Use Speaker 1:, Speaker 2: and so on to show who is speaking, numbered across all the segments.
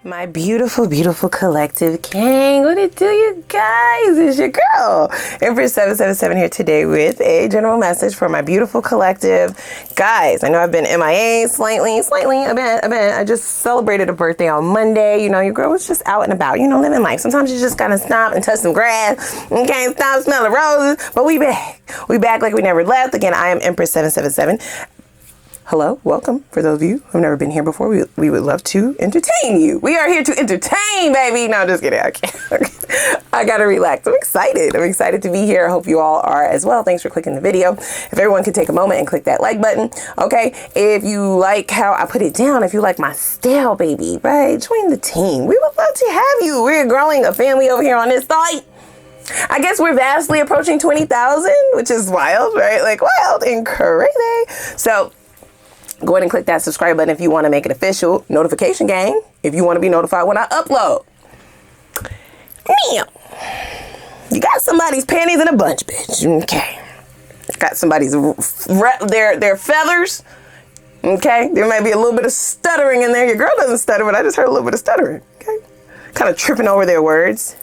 Speaker 1: My beautiful, beautiful collective gang. What it do, you guys? It's your girl, Empress 777 here today with a general message for my beautiful collective. Guys, I know I've been MIA slightly, a bit. I just celebrated a birthday on Monday. You know, your girl was just out and about, you know, living life. Sometimes you just gotta stop and touch some grass. You can't stop smelling roses, but we back. We back like we never left. Again, I am Empress 777. Hello, welcome. For those of you who've never been here before, we would love to entertain you. We are here to entertain, baby. No, just kidding. I can't. I gotta relax. I'm excited. I'm excited to be here. I hope you all are as well. Thanks for clicking the video. If everyone could take a moment and click that like button, okay? If you like how I put it down, if you like my style, baby, right? Join the team. We would love to have you. We're growing a family over here on this site. I guess we're vastly approaching 20,000, which is wild, right? Like wild and crazy. So go ahead and click that subscribe button if you want to make it official. Notification gang, if you want to be notified when I upload. Now, you got somebody's panties in a bunch, bitch. Okay. Got somebody's, their feathers. Okay. There might be a little bit of stuttering in there. Your girl doesn't stutter, but I just heard a little bit of stuttering. Okay. Kind of tripping over their words.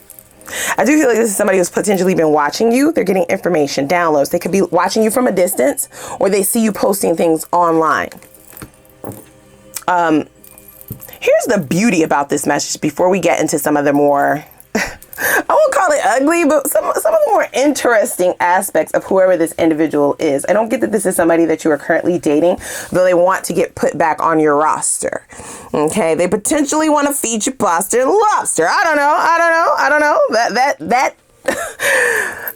Speaker 1: I do feel like this is somebody who's potentially been watching you. They're getting information, downloads. They could be watching you from a distance, or they see you posting things online. Here's the beauty about this message before we get into some of the more, I won't call it ugly, but some of the more interesting aspects of whoever this individual is. I don't get that this is somebody that you are currently dating, though they want to get put back on your roster. Okay, they potentially want to feed you pasta and lobster. I don't know.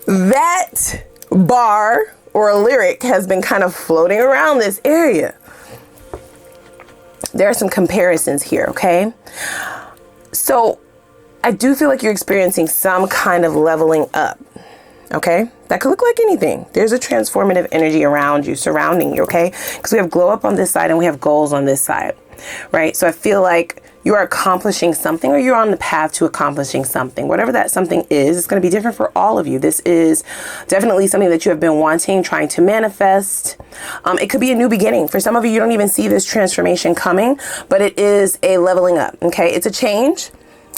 Speaker 1: That bar or lyric has been kind of floating around this area. There are some comparisons here, okay? So I do feel like you're experiencing some kind of leveling up, okay? That could look like anything. There's a transformative energy around you, surrounding you, okay? Because we have glow up on this side and we have goals on this side, right? So I feel like you are accomplishing something, or you're on the path to accomplishing something. Whatever that something is, it's going to be different for all of you. This is definitely something that you have been wanting, trying to manifest. It could be a new beginning. For some of you, you don't even see this transformation coming, but it is a leveling up, okay? It's a change.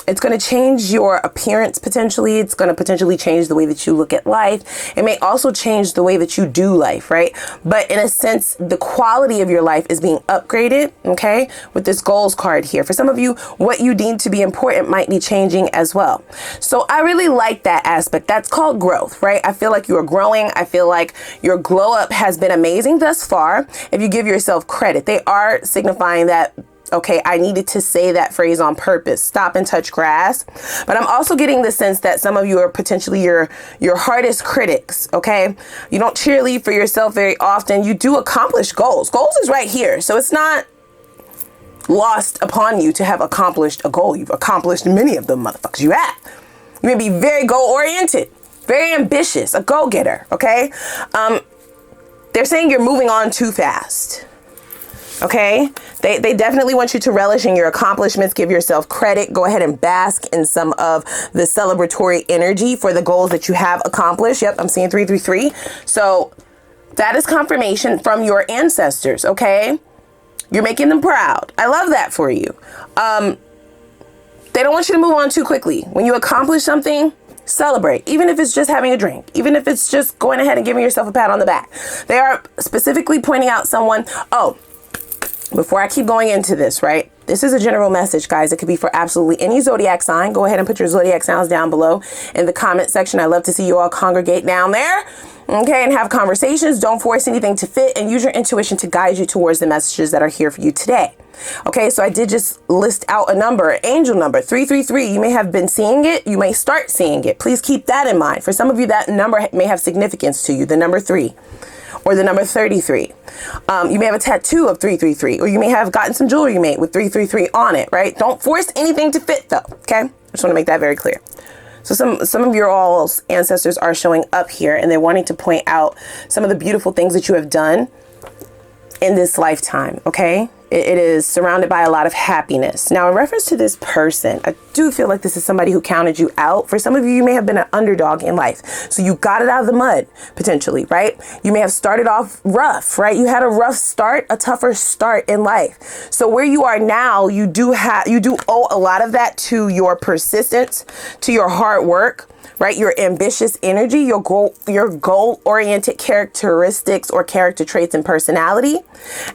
Speaker 1: It's going to change your appearance potentially. It's going to potentially change the way that you look at life. It may also change the way that you do life, right? But in a sense, the quality of your life is being upgraded, okay? With this goals card here. For some of you, what you deem to be important might be changing as well. So I really like that aspect. That's called growth, right? I feel like you are growing. I feel like your glow up has been amazing thus far. If you give yourself credit, they are signifying that, okay, I needed to say that phrase on purpose. Stop and touch grass. But I'm also getting the sense that some of you are potentially your hardest critics, okay? You don't cheerlead for yourself very often. You do accomplish goals. Goals is right here. So it's not lost upon you to have accomplished a goal. You've accomplished many of them, motherfuckers. You have. You may be very goal-oriented, very ambitious, a go-getter, okay? They're saying you're moving on too fast. Okay, they definitely want you to relish in your accomplishments, give yourself credit, go ahead and bask in some of the celebratory energy for the goals that you have accomplished. Yep, I'm seeing 333. So that is confirmation from your ancestors, okay? You're making them proud. I love that for you. They don't want you to move on too quickly. When you accomplish something, celebrate, even if it's just having a drink, even if it's just going ahead and giving yourself a pat on the back. They are specifically pointing out someone, before I keep going into this, right? This is a general message, guys. It could be for absolutely any zodiac sign. Go ahead and put your zodiac signs down below in the comment section. I love to see you all congregate down there, okay, and have conversations. Don't force anything to fit, and use your intuition to guide you towards the messages that are here for you today. Okay, so I did just list out a number, angel number 333. You may have been seeing it. You may start seeing it. Please keep that in mind. For some of you, that number may have significance to you, the number 3. Or the number 33. You may have a tattoo of 333, or you may have gotten some jewelry made with 333 on it, right? Don't force anything to fit though, okay? I just want to make that very clear. So some of your all's ancestors are showing up here, and they're wanting to point out some of the beautiful things that you have done in this lifetime, okay? It is surrounded by a lot of happiness. Now, in reference to this person, I do feel like this is somebody who counted you out. For some of you, you may have been an underdog in life. So you got it out of the mud, potentially, right? You may have started off rough, right? You had a rough start, a tougher start in life. So where you are now, you do owe a lot of that to your persistence, to your hard work, right? Your ambitious energy, your goal-oriented characteristics or character traits and personality.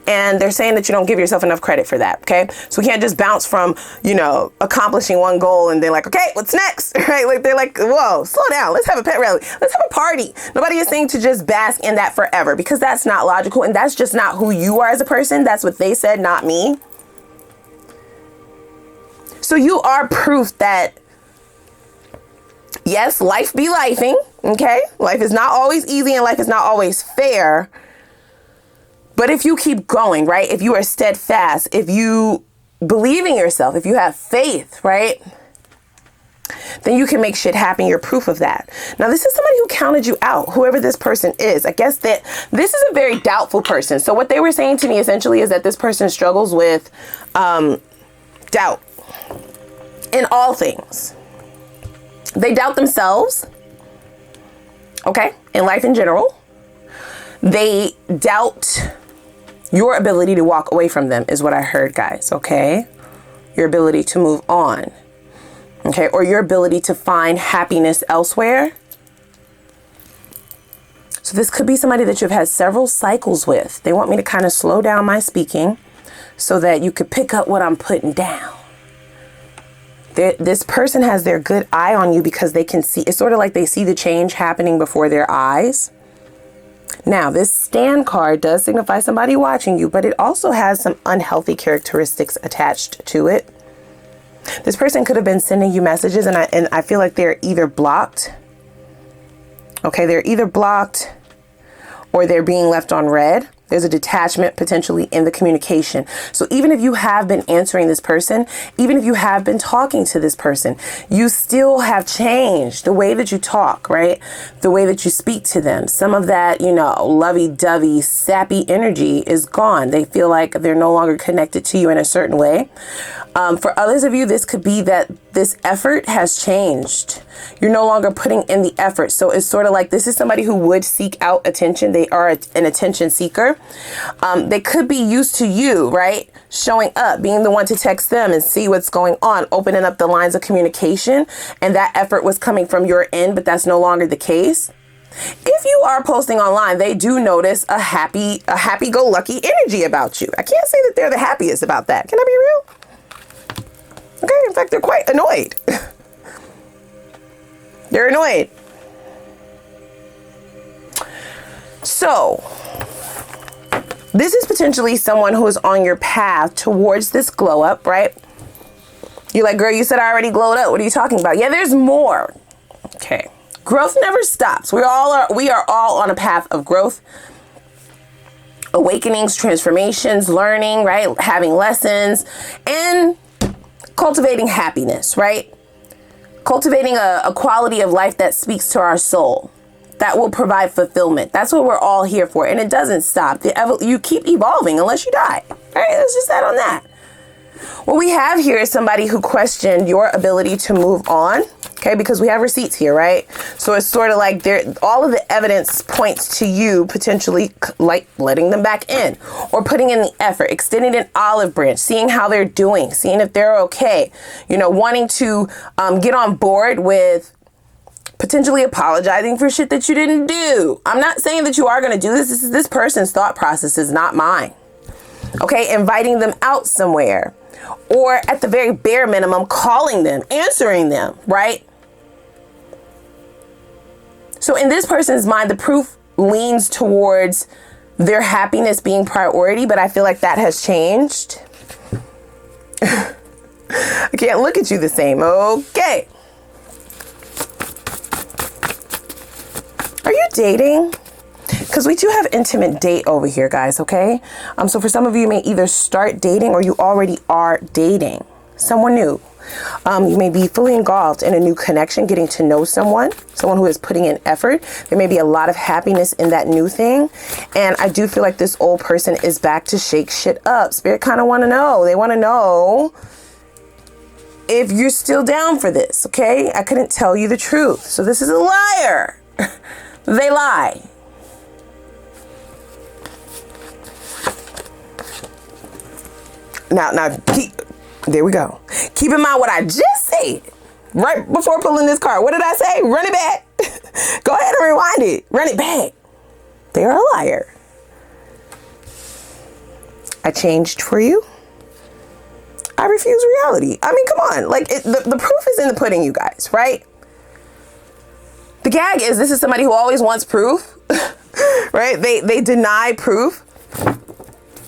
Speaker 1: And they're saying that you don't give yourself enough credit for that, okay? So we can't just bounce from, you know, accomplishing one goal and they're like, okay, what's next, right? Like, they're like, whoa, slow down. Let's have a pet rally. Let's have a party. Nobody is saying to just bask in that forever, because that's not logical. And that's just not who you are as a person. That's what they said, not me. So you are proof that, yes, life be lifing, okay? Life is not always easy and life is not always fair. But if you keep going, right? If you are steadfast, if you believe in yourself, if you have faith, right? Then you can make shit happen. You're proof of that. Now, this is somebody who counted you out, whoever this person is. I guess that this is a very doubtful person. So what they were saying to me essentially is that this person struggles with doubt in all things. They doubt themselves, okay, in life in general. They doubt your ability to walk away from them is what I heard, guys, okay? Your ability to move on, okay? Or your ability to find happiness elsewhere. So this could be somebody that you've had several cycles with. They want me to kind of slow down my speaking so that you could pick up what I'm putting down. This person has their good eye on you because they can see. It's sort of like they see the change happening before their eyes. Now, this stand card does signify somebody watching you, but it also has some unhealthy characteristics attached to it. This person could have been sending you messages, and I feel like they're either blocked. Okay, they're either blocked or they're being left on red. There's a detachment potentially in the communication. So even if you have been answering this person, even if you have been talking to this person, you still have changed the way that you talk, right? The way that you speak to them. Some of that, you know, lovey-dovey, sappy energy is gone. They feel like they're no longer connected to you in a certain way. For others of you, this could be that this effort has changed. You're no longer putting in the effort. So it's sort of like this is somebody who would seek out attention. They are an attention seeker. They could be used to you, right? Showing up, being the one to text them and see what's going on, opening up the lines of communication. And that effort was coming from your end, but that's no longer the case. If you are posting online, they do notice a happy-go-lucky energy about you. I can't say that they're the happiest about that. Can I be real? Okay, in fact, they're quite annoyed. They're annoyed. So, this is potentially someone who is on your path towards this glow up, right? You're like, girl, you said I already glowed up. What are you talking about? Yeah, there's more. Okay. Growth never stops. We are all on a path of growth, awakenings, transformations, learning, right? Having lessons and cultivating happiness, right? Cultivating a quality of life that speaks to our soul, that will provide fulfillment. That's what we're all here for. And it doesn't stop. You keep evolving unless you die. All right, let's just add on that. What we have here is somebody who questioned your ability to move on. Okay, because we have receipts here, right? So it's sort of like all of the evidence points to you potentially like letting them back in or putting in the effort, extending an olive branch, seeing how they're doing, seeing if they're okay, you know, wanting to get on board with potentially apologizing for shit that you didn't do. I'm not saying that you are going to do this. This is this person's thought process, is not mine. Okay, inviting them out somewhere, or at the very bare minimum, calling them, answering them, right? So in this person's mind, the proof leans towards their happiness being priority, but I feel like that has changed. I can't look at you the same. Okay. Are you dating? Because we do have intimate date over here, guys, okay? So for some of you, you may either start dating or you already are dating someone new. You may be fully engulfed in a new connection, getting to know someone who is putting in effort. There may be a lot of happiness in that new thing. And I do feel like this old person is back to shake shit up. Spirit kind of want to know. They want to know if you're still down for this, okay? I couldn't tell you the truth. So this is a liar. They lie. Now, there we go. Keep in mind what I just said right before pulling this card. What did I say? Run it back. Go ahead and rewind it. Run it back. They're a liar. I changed for you. I refuse reality. I mean, come on. Like, the proof is in the pudding, you guys, right? The gag is this is somebody who always wants proof, right? They deny proof.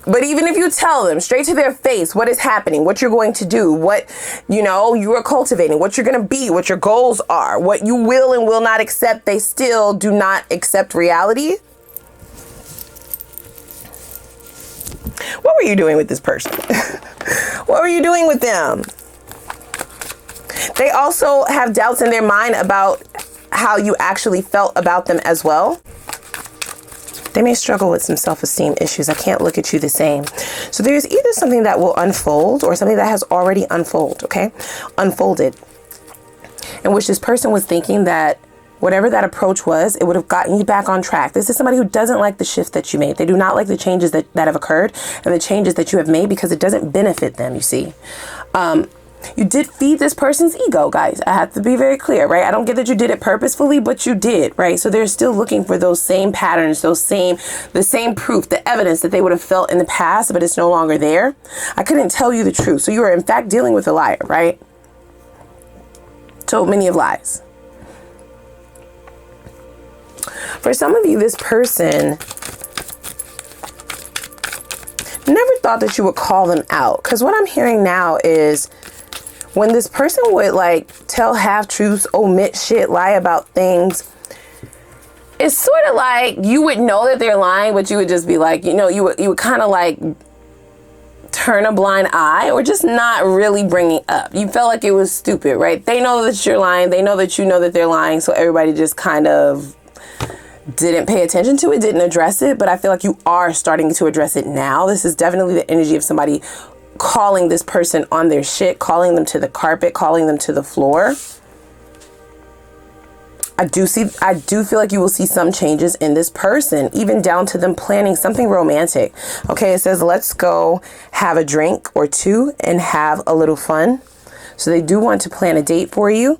Speaker 1: But even if you tell them straight to their face what is happening, what you're going to do, what, you know, you are cultivating, what you're going to be, what your goals are, what you will and will not accept, they still do not accept reality. What were you doing with this person? What were you doing with them? They also have doubts in their mind about how you actually felt about them as well. They may struggle with some self-esteem issues. I can't look at you the same. So there's either something that will unfold or something that has already unfolded, in which this person was thinking that whatever that approach was, it would have gotten you back on track. This is somebody who doesn't like the shift that you made. They do not like the changes that have occurred and the changes that you have made because it doesn't benefit them, you see. You did feed this person's ego, guys. I have to be very clear, right? I don't get that you did it purposefully, but you did, right? So they're still looking for those same patterns, the same proof, the evidence that they would have felt in the past, but it's no longer there. I couldn't tell you the truth. So you are in fact dealing with a liar, right? Told many of lies. For some of you, this person never thought that you would call them out. Because what I'm hearing now is when this person would like tell half truths, omit shit, lie about things, it's sort of like you would know that they're lying, but you would just be like, you know, you would kind of like turn a blind eye or just not really bring it up. You felt like it was stupid, right? They know that you're lying. They know that you know that they're lying. So everybody just kind of didn't pay attention to it, didn't address it. But I feel like you are starting to address it now. This is definitely the energy of somebody calling this person on their shit, calling them to the carpet, calling them to the floor. I do feel like you will see some changes in this person, even down to them planning something romantic. Okay, it says, let's go have a drink or two and have a little fun. So they do want to plan a date for you.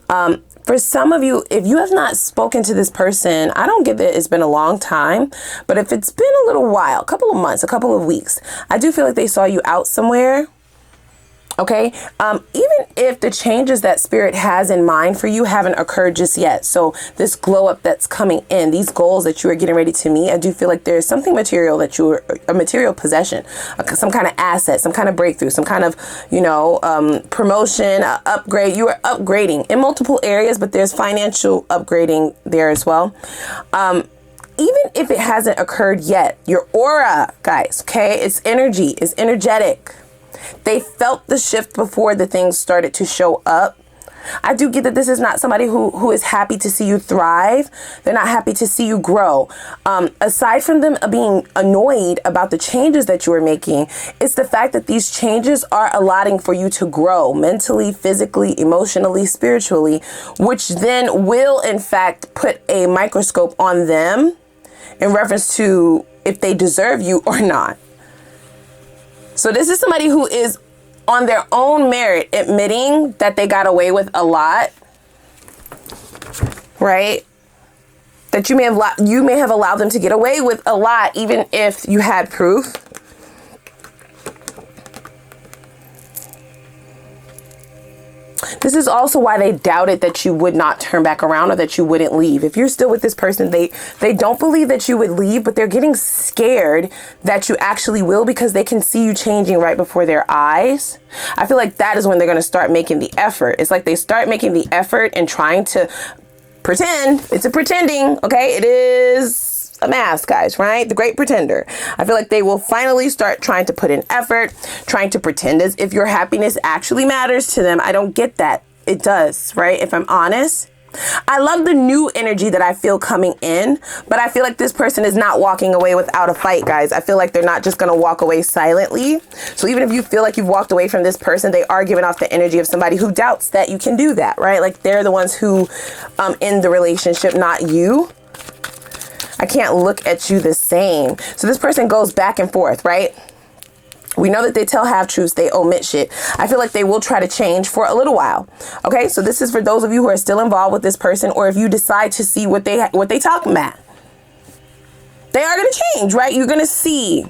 Speaker 1: For some of you, if you have not spoken to this person, I don't get that it's been a long time, but if it's been a little while, a couple of months, a couple of weeks, I do feel like they saw you out somewhere. Okay, even if the changes that spirit has in mind for you haven't occurred just yet. So this glow up that's coming in, these goals that you are getting ready to meet, I do feel like there's something material that you're a material possession, some kind of asset, some kind of breakthrough, some kind of, you know, promotion, upgrade. You are upgrading in multiple areas, but there's financial upgrading there as well. Even if it hasn't occurred yet, your aura, guys, okay, it's energy, it's energetic. They felt the shift before the things started to show up. I do get that this is not somebody who is happy to see you thrive. They're not happy to see you grow. Aside from them being annoyed about the changes that you are making, it's the fact that these changes are allotting for you to grow mentally, physically, emotionally, spiritually, which then will in fact put a microscope on them in reference to if they deserve you or not. So this is somebody who is on their own merit admitting that they got away with a lot, right? That you may have allowed them to get away with a lot, even if you had proof. This is also why they doubted that you would not turn back around or that you wouldn't leave. If you're still with this person, they don't believe that you would leave, but they're getting scared that you actually will because they can see you changing right before their eyes. I feel like that is when they're going to start making the effort. It's like they start making the effort and trying to pretend. It's a pretending, okay? It is a mask, guys, right? The great pretender. I feel like they will finally start trying to put in effort, trying to pretend as if your happiness actually matters to them. I don't get that. It does, right? If I'm honest. I love the new energy that I feel coming in, but I feel like this person is not walking away without a fight, guys. I feel like they're not just going to walk away silently. So even if you feel like you've walked away from this person, they are giving off the energy of somebody who doubts that you can do that, right? Like they're the ones who end the relationship, not you. I can't look at you the same. So this person goes back and forth, right? We know that they tell half-truths, they omit shit. I feel like they will try to change for a little while. Okay, so this is for those of you who are still involved with this person, or if you decide to see what they talking about. They are going to change, right? You're going to see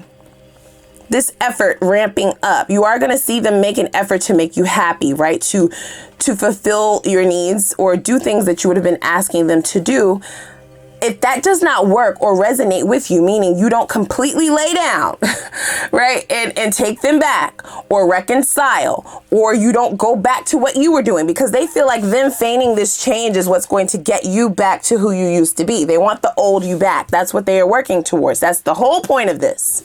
Speaker 1: this effort ramping up. You are going to see them make an effort to make you happy, right? To fulfill your needs or do things that you would have been asking them to do. If that does not work or resonate with you, meaning you don't completely lay down, right, and take them back or reconcile, or you don't go back to what you were doing, because they feel like them feigning this change is what's going to get you back to who you used to be. They want the old you back. That's what they are working towards. That's the whole point of this.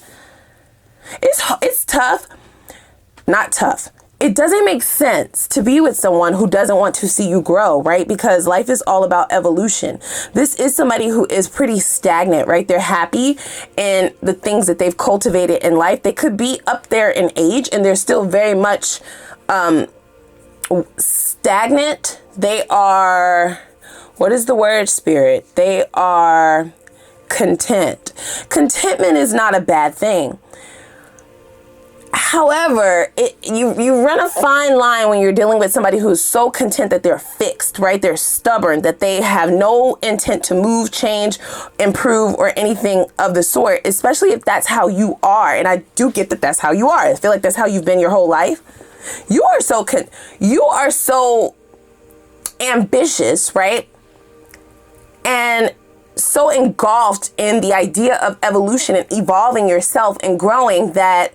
Speaker 1: It's tough. Not tough. It doesn't make sense to be with someone who doesn't want to see you grow, right? Because life is all about evolution. This is somebody who is pretty stagnant, right? They're happy in the things that they've cultivated in life. They could be up there in age and they're still very much stagnant. They are, what is the word, spirit? They are content. Contentment is not a bad thing. However, you run a fine line when you're dealing with somebody who's so content that they're fixed, right? They're stubborn, that they have no intent to move, change, improve, or anything of the sort, especially if that's how you are. And I do get that that's how you are. I feel like that's how you've been your whole life. You are so ambitious, right? And so engulfed in the idea of evolution and evolving yourself and growing that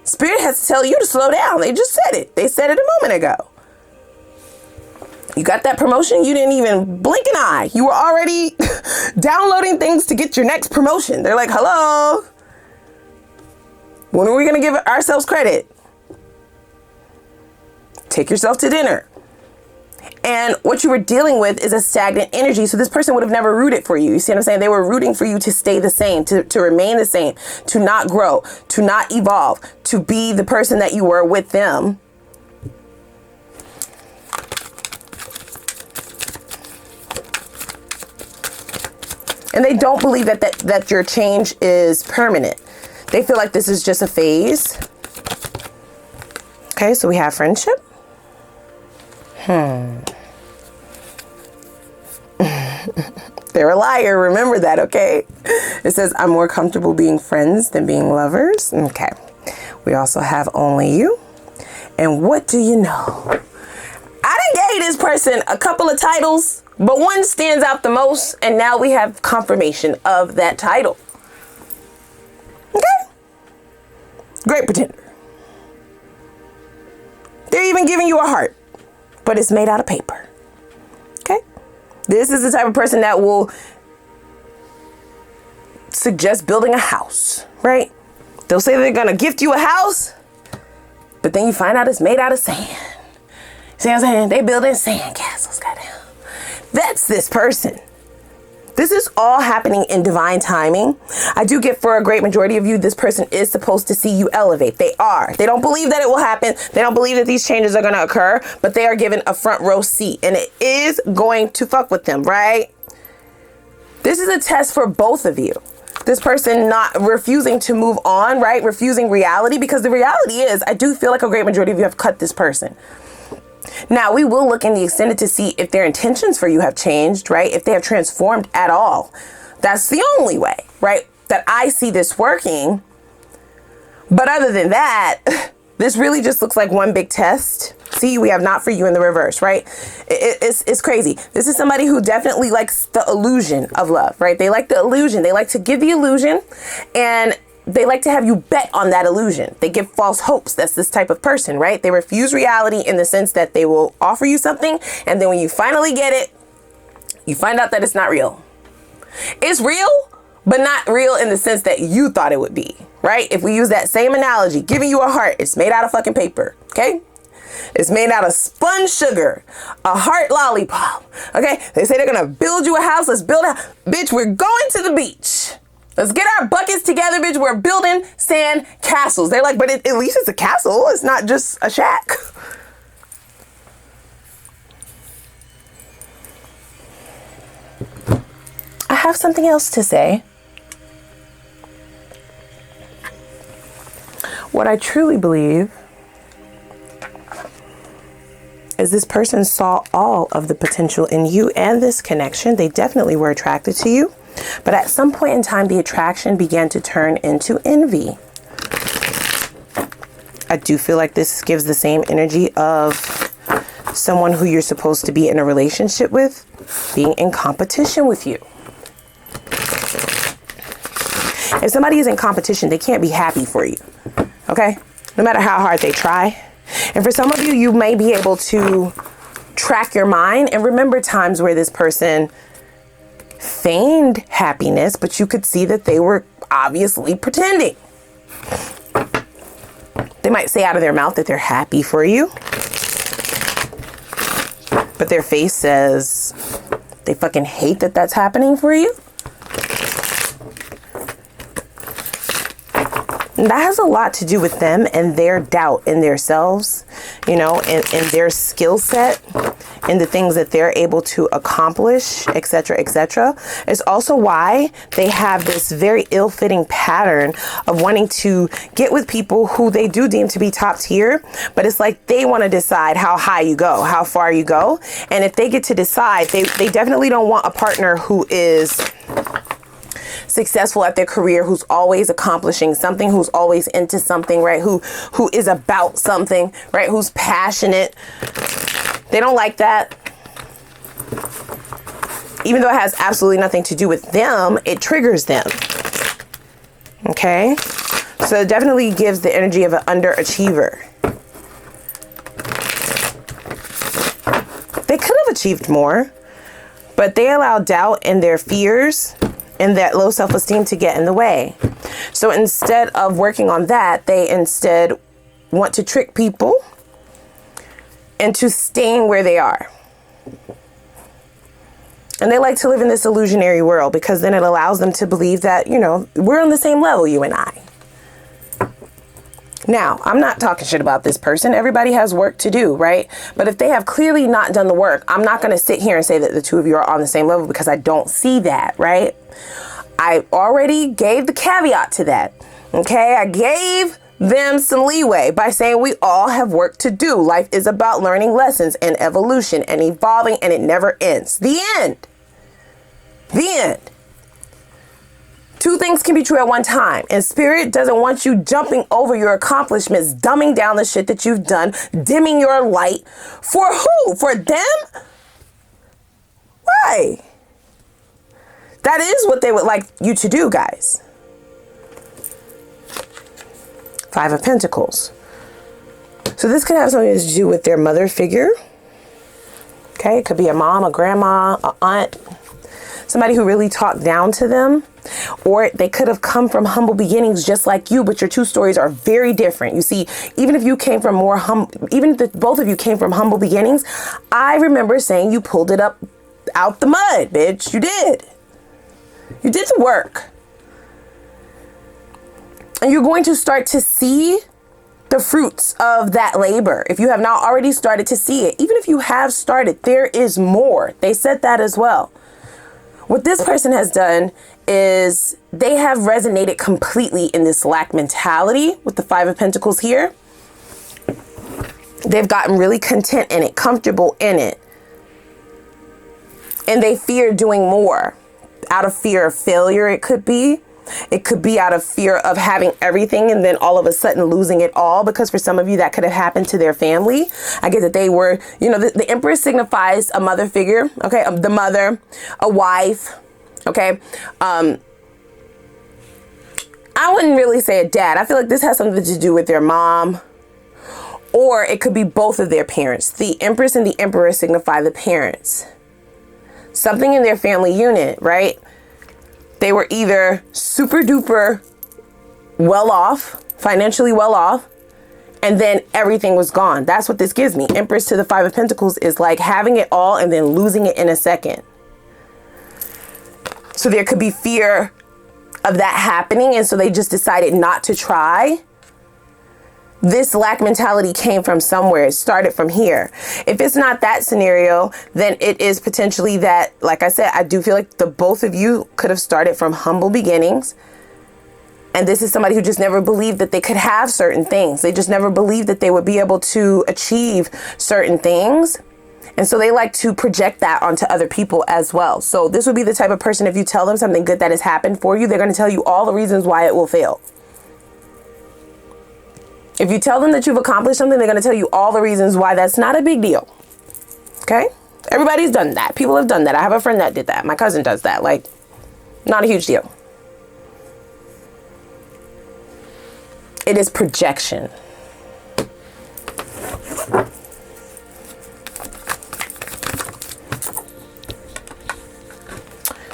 Speaker 1: Spirit has to tell you to slow down. They just said it. They said it a moment ago. You got that promotion. You didn't even blink an eye. You were already downloading things to get your next promotion. They're like, hello. When are we going to give ourselves credit? Take yourself to dinner. And what you were dealing with is a stagnant energy. So this person would have never rooted for you. You see what I'm saying? They were rooting for you to stay the same, to remain the same, to not grow, to not evolve, to be the person that you were with them. And they don't believe that your change is permanent. They feel like this is just a phase. Okay, so we have friendship. They're a liar. Remember that, okay? It says, I'm more comfortable being friends than being lovers. Okay. We also have only you. And what do you know? I done gave this person a couple of titles, but one stands out the most. And now we have confirmation of that title. Okay. Great pretender. They're even giving you a heart, but it's made out of paper. Okay. This is the type of person that will suggest building a house, right? They'll say they're going to gift you a house, but then you find out it's made out of sand. See what I'm saying? They building sand castles, goddamn. That's this person. This is all happening in divine timing. I do get, for a great majority of you, this person is supposed to see you elevate. They are. They don't believe that it will happen. They don't believe that these changes are going to occur, but they are given a front row seat, and it is going to fuck with them, right? This is a test for both of you. This person not refusing to move on, right? Refusing reality, because the reality is, I do feel like a great majority of you have cut this person. Now, we will look in the extended to see if their intentions for you have changed, right? If they have transformed at all. That's the only way, right, that I see this working. But other than that, this really just looks like one big test. See, we have not for you in the reverse, right? It's crazy. This is somebody who definitely likes the illusion of love, right? They like the illusion. They like to give the illusion, and they like to have you bet on that illusion. They give false hopes. That's this type of person, right? They refuse reality in the sense that they will offer you something, and then when you finally get it, you find out that it's not real. It's real, but not real in the sense that you thought it would be, right? If we use that same analogy, giving you a heart, it's made out of fucking paper, okay? It's made out of spun sugar, a heart lollipop, okay? They say they're gonna build you a house. Let's build a, bitch, we're going to the beach. Let's get our buckets together, bitch. We're building sand castles. They're like, but at least it's a castle. It's not just a shack. I have something else to say. What I truly believe is this person saw all of the potential in you and this connection. They definitely were attracted to you. But at some point in time, the attraction began to turn into envy. I do feel like this gives the same energy of someone who you're supposed to be in a relationship with being in competition with you. If somebody is in competition, they can't be happy for you, okay? No matter how hard they try. And for some of you, you may be able to track your mind and remember times where this person feigned happiness, but you could see that they were obviously pretending. They might say out of their mouth that they're happy for you, but their face says they fucking hate that that's happening for you. And that has a lot to do with them and their doubt in themselves, you know, and their skill set and the things that they're able to accomplish, etc., etc. It's also why they have this very ill-fitting pattern of wanting to get with people who they do deem to be top tier, but it's like they want to decide how high you go, how far you go. And if they get to decide, they definitely don't want a partner who is successful at their career, who's always accomplishing something, who's always into something, right? Who is about something, right? Who's passionate. They don't like that. Even though it has absolutely nothing to do with them, it triggers them. Okay? So it definitely gives the energy of an underachiever. They could have achieved more, but they allow doubt and their fears and that low self-esteem to get in the way. So instead of working on that, they instead want to trick people into staying where they are. And they like to live in this illusionary world because then it allows them to believe that, you know, we're on the same level, you and I. Now, I'm not talking shit about this person. Everybody has work to do, right? But if they have clearly not done the work, I'm not going to sit here and say that the two of you are on the same level because I don't see that, right? I already gave the caveat to that, okay? I gave them some leeway by saying we all have work to do. Life is about learning lessons and evolution and evolving, and it never ends. The end. The end. Two things can be true at one time, and spirit doesn't want you jumping over your accomplishments, dumbing down the shit that you've done, dimming your light. For who? For them? Why? That is what they would like you to do, guys. Five of Pentacles. So this could have something to do with their mother figure. Okay, it could be a mom, a grandma, an aunt, somebody who really talked down to them. Or they could have come from humble beginnings just like you, but your two stories are very different. You see, even if you came from more even if both of you came from humble beginnings, I remember saying you pulled it up out the mud, bitch. You did. You did the work. And you're going to start to see the fruits of that labor. If you have not already started to see it, even if you have started, there is more. They said that as well. What this person has done is they have resonated completely in this lack mentality with the Five of Pentacles here. They've gotten really content in it, comfortable in it. And they fear doing more out of fear of failure. It could be out of fear of having everything and then all of a sudden losing it all, because for some of you that could have happened to their family. I get that they were, you know, the Empress signifies a mother figure, okay, the mother, a wife, okay. I wouldn't really say a dad. I feel like this has something to do with their mom, or it could be both of their parents. The Empress and the Emperor signify the parents. Something in their family unit, right? They were either super duper well off, financially well off, and then everything was gone. That's what this gives me. Empress to the Five of Pentacles is like having it all and then losing it in a second. So there could be fear of that happening, and so they just decided not to try. This lack mentality came from somewhere. It started from here. If it's not that scenario, then it is potentially that, like I said, I do feel like the both of you could have started from humble beginnings. And this is somebody who just never believed that they could have certain things. They just never believed that they would be able to achieve certain things. And so they like to project that onto other people as well. So this would be the type of person, if you tell them something good that has happened for you, they're going to tell you all the reasons why it will fail. If you tell them that you've accomplished something, they're going to tell you all the reasons why that's not a big deal. Okay? Everybody's done that. People have done that. I have a friend that did that. My cousin does that. Like, not a huge deal. It is projection.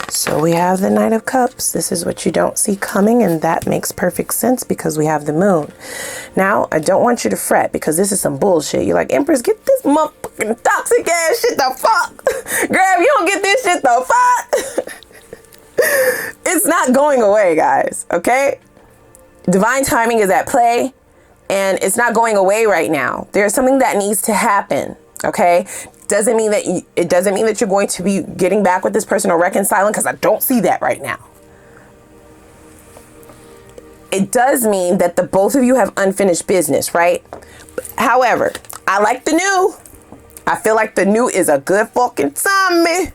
Speaker 1: So we have the Knight of Cups. This is what you don't see coming, and that makes perfect sense because we have the Moon. Now, I don't want you to fret because this is some bullshit. You're like, Empress, get this motherfucking toxic ass shit the fuck. Girl, if you don't get this shit the fuck. It's not going away, guys, okay? Divine timing is at play, and it's not going away right now. There's something that needs to happen, okay? Doesn't mean that it doesn't mean that you're going to be getting back with this person or reconciling, because I don't see that right now. It does mean that the both of you have unfinished business, right? However, I like the new. I feel like the new is a good fucking time, man.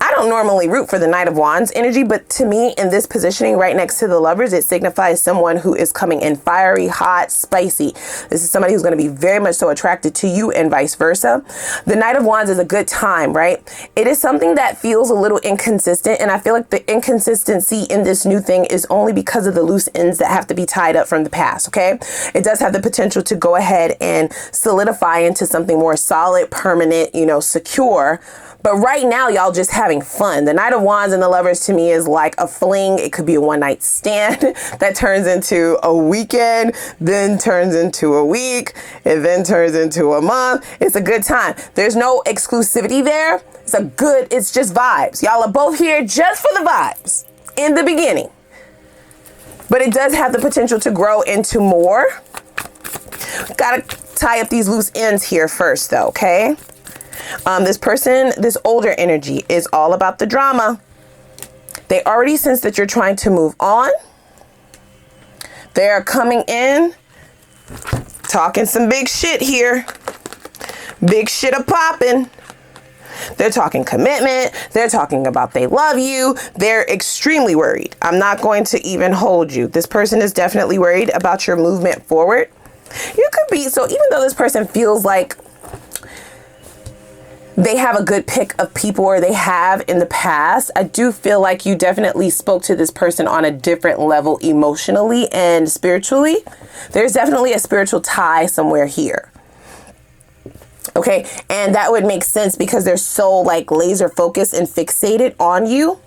Speaker 1: I don't normally root for the Knight of Wands energy, but to me, in this positioning right next to the Lovers, it signifies someone who is coming in fiery, hot, spicy. This is somebody who's going to be very much so attracted to you and vice versa. The Knight of Wands is a good time, right? It is something that feels a little inconsistent, and I feel like the inconsistency in this new thing is only because of the loose ends that have to be tied up from the past, okay? It does have the potential to go ahead and solidify into something more solid, permanent, you know, secure. But right now, y'all just having fun. The Knight of Wands and the Lovers to me is like a fling. It could be a one-night stand that turns into a weekend, then turns into a week, and then turns into a month. It's a good time. There's no exclusivity there. It's just vibes. Y'all are both here just for the vibes in the beginning. But it does have the potential to grow into more. Gotta tie up these loose ends here first though, okay? This person, this older energy is all about the drama. They already sense that you're trying to move on. They're coming in, talking some big shit here. Big shit a popping. They're talking commitment. They're talking about they love you. They're extremely worried. I'm not going to even hold you. This person is definitely worried about your movement forward. You could be, so even though this person feels like they have a good pick of people, or they have in the past, I do feel like you definitely spoke to this person on a different level emotionally and spiritually. There's definitely a spiritual tie somewhere here. Okay, and that would make sense because they're so like laser focused and fixated on you.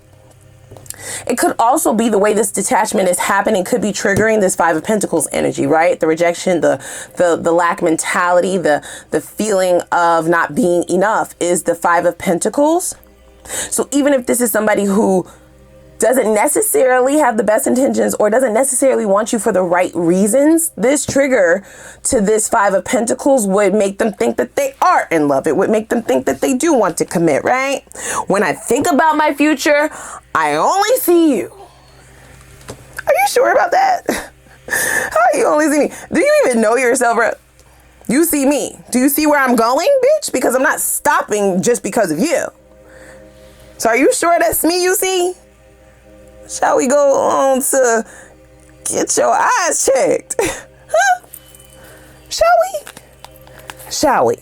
Speaker 1: It could also be the way this detachment is happening could be triggering this Five of Pentacles energy, right? The rejection, the lack mentality, the feeling of not being enough is the Five of Pentacles. So even if this is somebody who doesn't necessarily have the best intentions or doesn't necessarily want you for the right reasons, this trigger to this Five of Pentacles would make them think that they are in love. It would make them think that they do want to commit, right? When I think about my future, I only see you. Are you sure about that? How you only see me? Do you even know yourself, bro? You see me. Do you see where I'm going, bitch? Because I'm not stopping just because of you. So are you sure that's me you see? Shall we go on to get your eyes checked? Huh? Shall we? Shall we?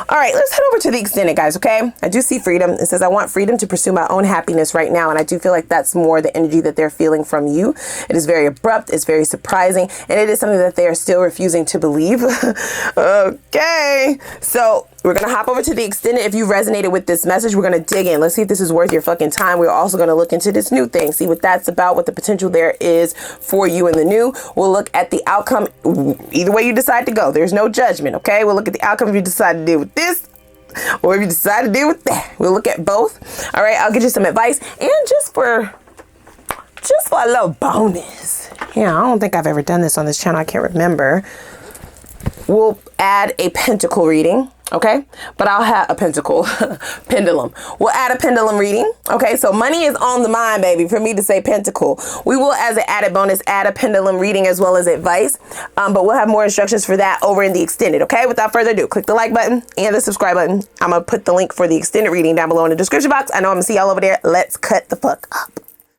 Speaker 1: All right, let's head over to the extended, guys, okay? I do see freedom. It says, I want freedom to pursue my own happiness right now. And I do feel like that's more the energy that they're feeling from you. It is very abrupt. It's very surprising. And it is something that they are still refusing to believe. Okay. So we're going to hop over to the extended. If you resonated with this message, we're going to dig in. Let's see if this is worth your fucking time. We're also going to look into this new thing. See what that's about, what the potential there is for you in the new. We'll look at the outcome. Either way you decide to go. There's no judgment, okay? We'll look at the outcome if you decide to deal with this, or if you decide to deal with that. We'll look at both. All right, I'll get you some advice. And just for a little bonus. Yeah, I don't think I've ever done this on this channel. I can't remember. We'll add a pentacle reading, okay? But I'll have a pentacle, pendulum. We'll add a pendulum reading, okay? So money is on the mind, baby, for me to say pentacle. We will, as an added bonus, add a pendulum reading as well as advice. But we'll have more instructions for that over in the extended, okay? Without further ado, click the like button and the subscribe button. I'm going to put the link for the extended reading down below in the description box. I know I'm going to see y'all over there. Let's cut the fuck up.